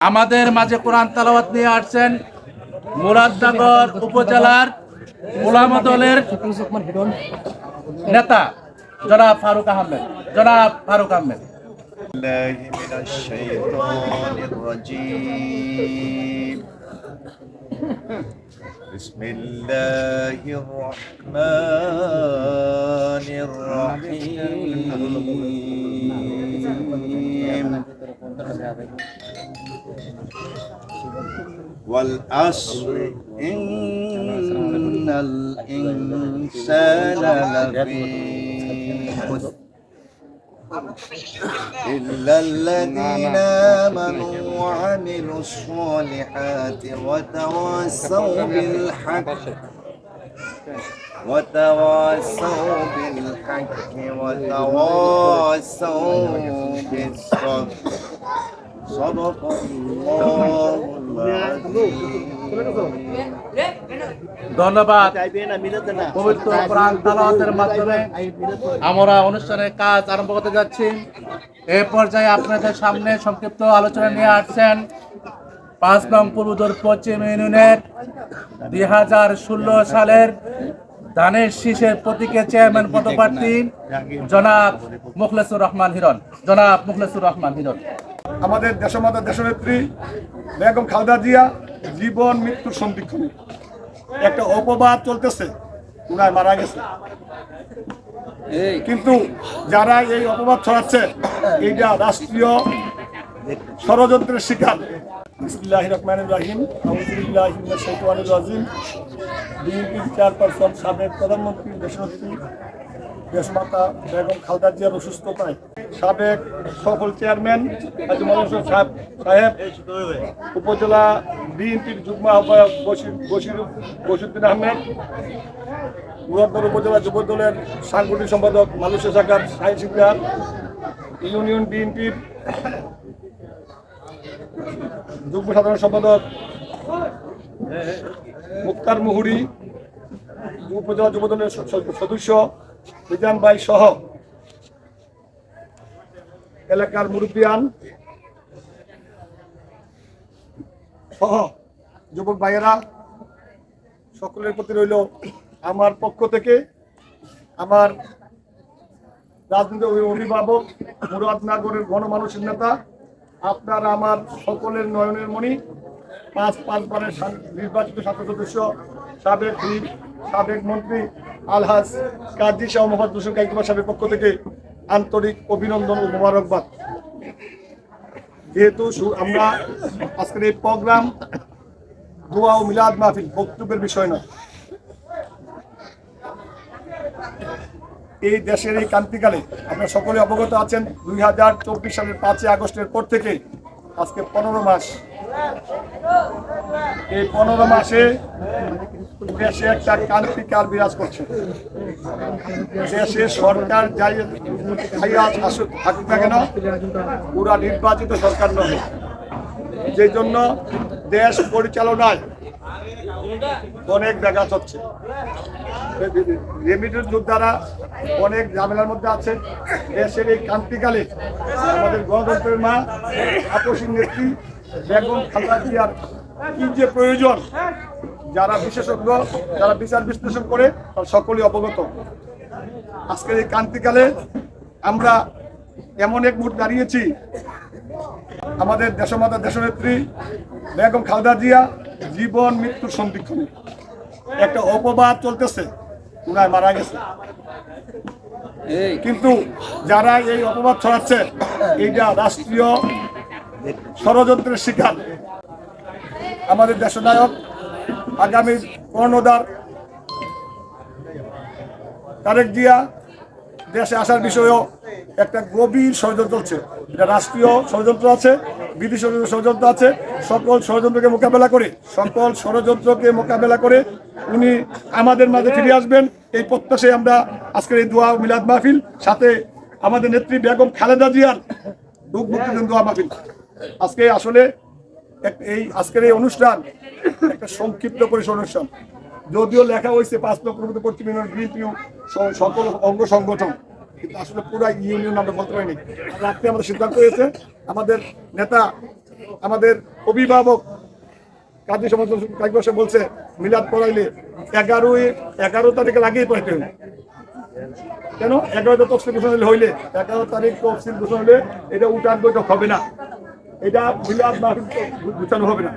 আমাদের মাঝে কোরআন তেলাওয়াত নিয়ে আসছেন মুরাদনগর উপজেলার উলামা দলের নেতা জনাব ফারুক আহমেদ। بسم الله الرحمن الرحيم والعصر إن الإنسان لفي خسر إلا الذين آمنوا وعملوا الصالحات وتواصوا بالحق وتواصوا بالصبر صدق الله العظيم। ধন্যবাদ। পবিত্র কোরআন তেলাওয়াতের মাধ্যমে আমরা অনুষ্ঠানের কাজ আরম্ভ করতে যাচ্ছি। এই পর্যায়ে আপনাদের সামনে সংক্ষিপ্ত আলোচনা নিয়ে আসছেন 5 নং পূর্বদর পশ্চিম ইউনিয়নের 2016 সালের ধানের শীষের প্রতীকে চেয়ারম্যান পদপ্রার্থী জনাব মুখলেসুর রহমান হিরণ। আমাদের দেশমাতা দেশনেত্রী বেগম খালেদা জিয়া জীবন মৃত্যুর সন্ধিক্ষণে একটা অপবাদ চলতেছে, উনায় মারা গেছে। কিন্তু যারা এই অপবাদ ছড়াচ্ছে এইটা রাষ্ট্রীয় ষড়যন্ত্রের শিকার। বিসমিল্লাহির রহমানির রহিম। আউযু বিল্লাহি মিনাশ শাইতানির রাজিম। বিএনপির চেয়ারপারসন সাবেক প্রধানমন্ত্রী দেশনেত্রী দেশমাতা বেগম খালেদা জিয়ার অসুস্থতায় সাবেক সফল চেয়ারম্যান হাজী মনোয়ার সাহেব, উপজেলা বিএনপির যুগ্ম আহ্বায়ক বশিরউদ্দিন আহমেদ, মুরাদনগর উপজেলা যুব দলের সাংগঠনিক সম্পাদক মালয়েশিয়া শাখার শাহিন সিকদার, ইউনিয়ন বিএনপির যুগ্ম সাধারণ সম্পাদক মুক্তার মুহুরী, উপজেলা যুব দলের সদস্য মিজান ভাই সহ এলাকার মুরব্বিয়ান সহ যুবক ভাইয়েরা, সকলের প্রতি রইল আমার পক্ষ থেকে আমার রাজনৈতিক অভিভাবক, মুরাদনগরের গণমানুষের নেতা, আপনার আমার সকলের নয়নের মণি, 5বারের নির্বাচিত ছাত্র সদস্য, সাবেক হুইপ, সাবেক মন্ত্রী আলহাজ কাজী শাহ মোহাম্মদ হোসেন কাইকুমা সাহেবের পক্ষ থেকে আন্তরিক অভিনন্দন ও মোবারকবাদ। যেহেতু আমরা আজকের এই প্রোগ্রাম দোয়া ও মিলাদ মাহফিল, বক্তব্যের বিষয় নয়। এই দেশের এই ক্রান্তিকালে আপনারা সকলে অবগত আছেন 2024 সালের 5 আগস্টের পর থেকে আজকে 15 মাস। এই 15 মাসে দেশে একটা ক্রান্তিকাল বিরাজ করছে। দেশে সরকার যাই থাকুক না কেন, পুরা নির্বাচিত সরকার নয়। যেই জন্য দেশ পরিচালনায় অনেক ব্যাঘাত হচ্ছে। রেমিটেন্স যোদ্ধারা অনেক ঝামেলার মধ্যে আছে। দেশের এই ক্রান্তিকালে আমাদের গণতন্ত্রের মা আপসী নেত্রী বেগম খালেদা জিয়ার কি যে প্রয়োজন, যারা বিশেষজ্ঞ, যারা বিচার বিশ্লেষণ করে তার সকলেই অবগত। আজকের এই ক্রান্তিকালে আমরা এমন এক মুহূর্তে দাঁড়িয়েছি, আমাদের দেশমাতা দেশনেত্রী বেগম খালেদা জিয়া জীবন মৃত্যুর সন্ধিক্ষণে একটা অপবাদ চলতেছে, উনায় মারা গেছে। কিন্তু যারা এই অপবাদ ছড়াচ্ছে এইটা রাষ্ট্রীয় ষড়যন্ত্রের শিকার। আমাদের দেশনায়ক আগামী কর্ণধার তারেক জিয়া দেশে আসার বিষয়েও একটা গভীর ষড়যন্ত্র চলছে। এটা রাষ্ট্রীয় ষড়যন্ত্র আছে, বিদেশি ষড়যন্ত্র আছে। সকল ষড়যন্ত্রকে মোকাবেলা করে উনি আমাদের মাঝে ফিরে আসবেন, এই প্রত্যাশায় আমরা আজকের এই দোয়া মিলাদ মাহফিল, সাথে আমাদের নেত্রী বেগম খালেদা জিয়ার দুঃখ মুক্তির দোয়া মাহফিল। আজকে আসলে আজকের এই অনুষ্ঠান একটা সংক্ষিপ্ত পরিসর অনুষ্ঠান। যদিও লেখা হয়েছে 5 লক্ষ পশ্চিম ইউনিয়ন বিএনপি সকল অঙ্গ সংগঠন, কিন্তু আসলে পুরো ইউনিয়ন আমরা বলতে পারিনি। রাখতে আমাদের সিদ্ধান্ত হয়েছে আমাদের নেতা আমাদের অভিভাবক কাজী সমস্ত কাজী বলছে মিলাদ পড়াইলে 11 তারিখের আগেই পড়াইতে হবে। কেন 11 তফসিল ঘোষণা হইলে 11 তারিখ তফসিল ঘোষণা হলে এটা উঠান বৈঠক হবে না, এটা মিলাদ মাহফিল ঘোষণা হবে না।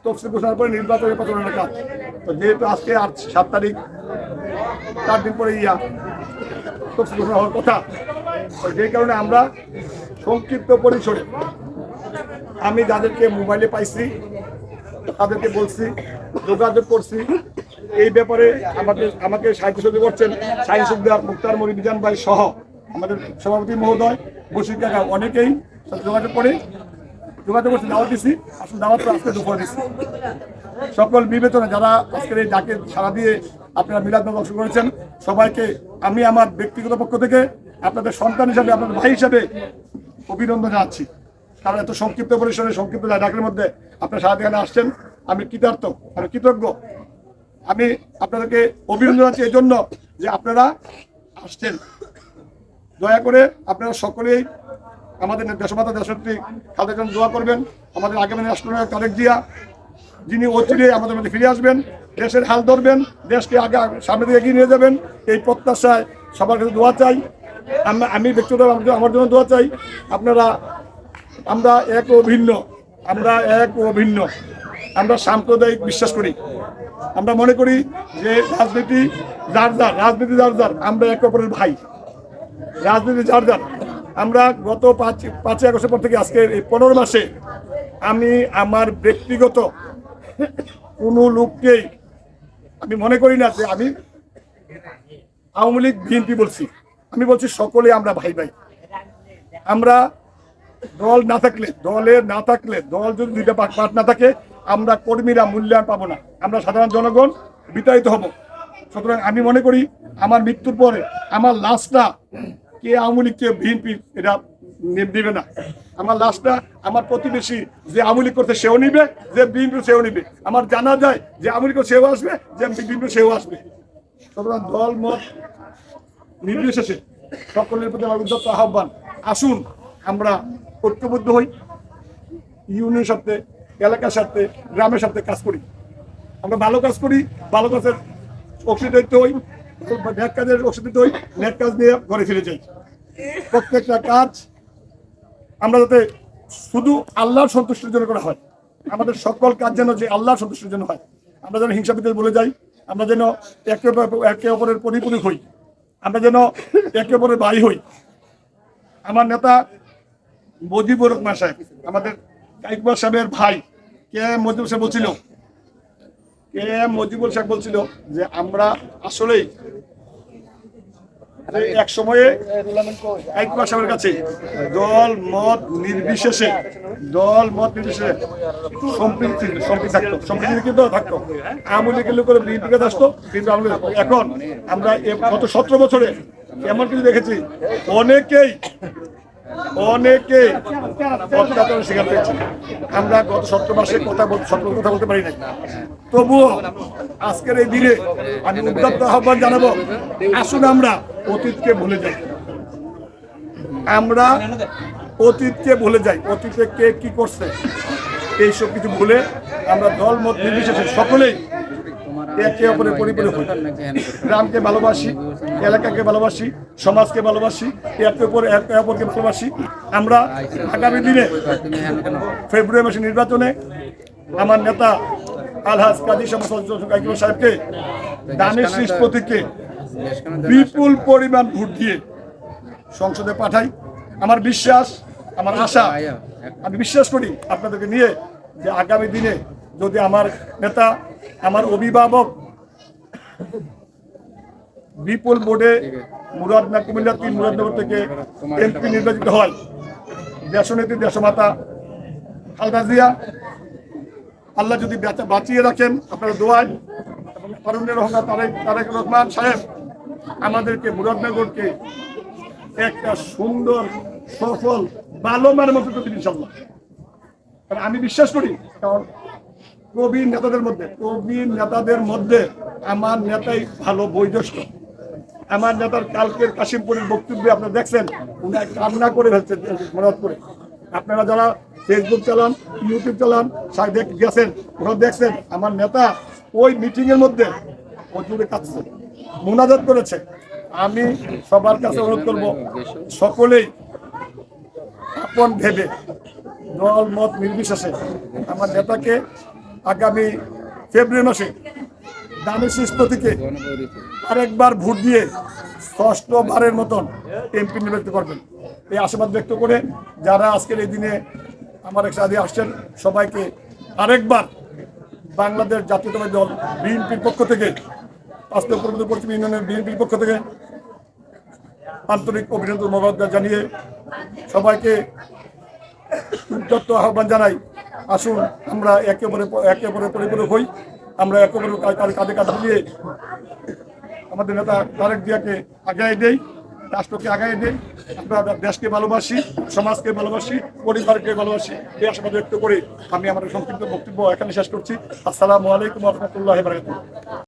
তফসিল ঘোষণার পরে নির্বাচনের প্রচারণার কাজ। তো যেহেতু আজকে আর 7 তারিখ, 4 দিন পরে তফসিল ঘোষণা হওয়ার কথা, যে কারণে আমরা সংক্ষিপ্ত পরিসরে আমি যাদেরকে মোবাইলে পাইছি তাদেরকে বলছি, যোগাযোগ করছি। এই ব্যাপারে আমাকে সাহিত্য সহযোগী করছেন সাহিত্য সুবিধার মুক্তার মরি বিজান ভাই সহ আমাদের সভাপতি মহোদয় বসির কাকা, অনেকেই যোগাযোগ করছি, দাওয়াত দিচ্ছি। আসলে দাওয়াত আজকে দুপুরে দিচ্ছি। সকল বিবেচনা যারা আজকের এই ডাকে সাড়া দিয়ে আপনারা মিলাদ মাহফিলে অংশ করেছেন, সবাইকে আমি আমার ব্যক্তিগত পক্ষ থেকে আপনাদের সন্তান হিসাবে, আপনাদের ভাই হিসাবে অভিনন্দন জানাচ্ছি। কারণ এত সংক্ষিপ্ত পরিসরে সংক্ষিপ্ত ডাকের মধ্যে আপনারা সারা এখানে আসছেন, আমি কৃতার্থ, আমি কৃতজ্ঞ। আমি আপনাদেরকে অভিনন্দন জানাচ্ছি এই জন্য যে আপনারা আসছেন। দয়া করে আপনারা সকলেই আমাদের দেশমাতা দেশনেত্রী খালেদা জিয়ার দোয়া করবেন। আমাদের আগামী রাষ্ট্রনায়ক তারেক জিয়া, যিনি অচিরে আমাদের মধ্যে ফিরে আসবেন, দেশের হাল ধরবেন, দেশকে আগে সামনে দিকে এগিয়ে নিয়ে যাবেন, এই প্রত্যাশায় সবার কাছে দোয়া চাই। আমি ব্যক্তিগত আমার জন্য দোয়া চাই। আমরা এক ও ভিন্ন, আমরা সাম্প্রদায়িক বিশ্বাস করি। আমরা মনে করি যে রাজনীতি যার যার, আমরা একে অপরের ভাই। রাজনীতি যার যার। আমরা গত 5 আগস্টের পর থেকে আজকে এই 15 মাসে আমি আমার ব্যক্তিগত কোনো লোককেই আমি মনে করি না যে আমি আওয়ামী লীগ বিএনপি বলছি। আমি বলছি সকলে আমরা ভাই ভাই। আমরা দল না থাকলে, দল যদি 2টা পার্ট না থাকে, আমরা কর্মীরা মূল্যায়ন পাবো না, আমরা সাধারণ জনগণ বিতাড়িত হব। সুতরাং আমি মনে করি আমার মৃত্যুর পরে আমার লাশটা কে আওয়ামী লীগ কে বিএনপি এটা দিবে না। আমার লাশটা আমার প্রতিবেশী যে আওয়ামী লীগ করতে সেও নিবে, যে বিএনপি সেও নিবে। আমার জানা যায় যে আওয়ামী লীগ সেও আসবে, যে বিএনপি সেও আসবে। সুতরাং দল মত নির্বিশেষে সকলের প্রতি আমার উদ্যত আহ্বান, আসুন আমরা ঐক্যবদ্ধ হই, ইউনিয়নের সাথে, এলাকার সাথে, গ্রামের সাথে কাজ করি। আমরা ভালো কাজ করি, ভালো কাজের অংশীদারিত্ব হই, ন্যাক কাজের অংশীদারিত্ব হই, ন্যাক কাজ নিয়ে ঘরে ফিরে যাই। প্রত্যেকটা কাজ আমরা যাতে শুধু আল্লাহর সন্তুষ্টির জন্য করা হয়, আমাদের সকল কাজ যেন যে আল্লাহর সন্তুষ্টির জন্য হয়। আমরা যেন হিংসা বিদ্বেষ বলে যাই, আমরা যেন একে অপরের পরিপূরক হই, আমরা যেন একে অপরের ভাই হই। আমার নেতা মুজিবুর রহমান সাহেব, আমাদের কাইকবাস সাহেবের ভাই কে মুজিবুর সাহেব বলছিল যে আমরা আসলেই এক সময়ে কাইকবাস সাহেবের কাছে দল মত নির্বিশেষে সম্প্রীতি থাকতো। আওয়ামী লীগের লোক বিএনপিকে আসতো, কিন্তু এখন আমরা গত 17 বছরে এমন কিছু দেখেছি, অনেকেই অত্যাচারের শিকার হয়েছে। আমরা গত 17 মাসে কথা বলতে পারি না। তবুও আজকের এই দিনে আমি উদ্যত আহ্বান জানাবো, আসুন আমরা অতীতকে ভুলে যাই। অতীতে কে কি করছে এইসব কিছু ভুলে আমরা দল মত নির্বিশেষে সকলেই একে অপরের পরিপূরক হই। গ্রামকে ভালোবাসি, এলাকাকে ভালোবাসি, সমাজকে ভালোবাসি, একে অপরকে ভালোবাসি। আমরা আগামী দিনে ফেব্রুয়ারি মাসে নির্বাচনে আমার নেতা আলহাজ কাজী সাহেবকে দানের শীষ প্রতীকে বিপুল পরিমাণ ভোট দিয়ে সংসদে পাঠাই। আমার বিশ্বাস, আমার আশা, আমি বিশ্বাস করি আপনাদেরকে নিয়ে যে আগামী দিনে যদি আমার নেতা, আমার অভিভাবক বিপুল ভোটে মুরাদনগর থেকে এমপি নির্বাচিত হয়, দেশনেত্রী দেশমাতা খালেদা জিয়া, আল্লাহ যদি বাঁচিয়ে রাখেন আপনারা দোয়ায়, এবং তারেক রহমান সাহেব আমাদেরকে মুরাদনগরকে একটা সুন্দর সফল ভালো মানের মতো করতে ইনশাআল্লাহ। কারণ আমি বিশ্বাস করি, কারণ প্রবীণ নেতাদের মধ্যে আমার নেতাই ভালো বয়োজ্যেষ্ঠ। আমার নেতার কালকের কাশিমপুরের বক্তব্যে আপনারা দেখছেন, উনি কান্না করে ফেলছেন মনে করে। আপনারা যারা ফেসবুক চালান, ইউটিউব চালান, গেছেন, ওরা দেখছেন আমার নেতা ওই মিটিংয়ের মধ্যে ও জুড়ে কাটছে, মুনাজাত করেছে। আমি সবার কাছে অনুরোধ করব, সকলেই আপন ভেবে দল মত নির্বিশেষে আমার নেতাকে আগামী ফেব্রুয়ারি মাসে দানের শীষ প্রতীকে আরেকবার ভোট দিয়ে ষষ্ঠবারের মতন এমপি নির্বাচিত করবেন, এই আশীর্বাদ ব্যক্ত করে যারা আজকের এই দিনে আমার একসাথে আসছেন সবাইকে আরেকবার বাংলাদেশ জাতীয়তাবাদী দল বিএনপির পক্ষ থেকে, আজকে পূর্ব পশ্চিম ইউনিয়নের বিএনপির পক্ষ থেকে আন্তরিক অভিনন্দন মোবারক জানিয়ে সবাইকে উদ্যত আহ্বান জানাই, আসুন আমরা একে অপরের পরিপূরক হই, আমরা একে অপরের কাঁধে কাঁধ মিলিয়ে আমাদের নেতা তারেক জিয়াকে আগায় দেই, রাষ্ট্রকে আগায় দেই, আমরা দেশকে ভালোবাসি, সমাজকে ভালোবাসি, পরিবারকে ভালোবাসি। এই আশাবাদ ব্যক্ত করে আমি আমার সংক্ষিপ্ত বক্তব্য এখানে শেষ করছি। আসসালামু আলাইকুম ওয়া রাহমাতুল্লাহি ওয়া বারাকাতুহু।